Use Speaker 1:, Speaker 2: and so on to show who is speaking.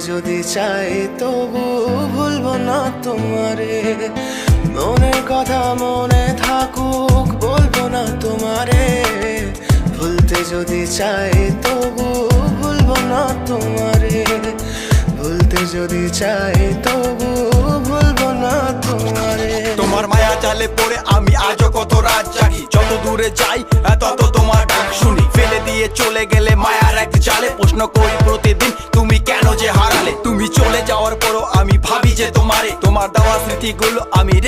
Speaker 1: যদি চাই তবু ভুলবো না তোমারে। মনের কথা মনে থাকুক বলবো না তোমারে। ভুলতে যদি চাই তবু ভুলবো না তোমারে। ভুলতে যদি চাই তবু ভুলবো না তোমারে।
Speaker 2: তোমার মায়া জালে পড়ে আমি আজও কত রাত জাগি, যত দূরে যাই তত তোমার ডাক শুনি। ফেলে দিয়ে চলে গেলে মায়ার এক জালে, প্রশ্ন করি প্রতিদিন তুমি কেন যে হারালে। তুমি চলে যাওয়ার পরও আমি ভাবি যে তোমার দেওয়া স্মৃতিগুলো আমি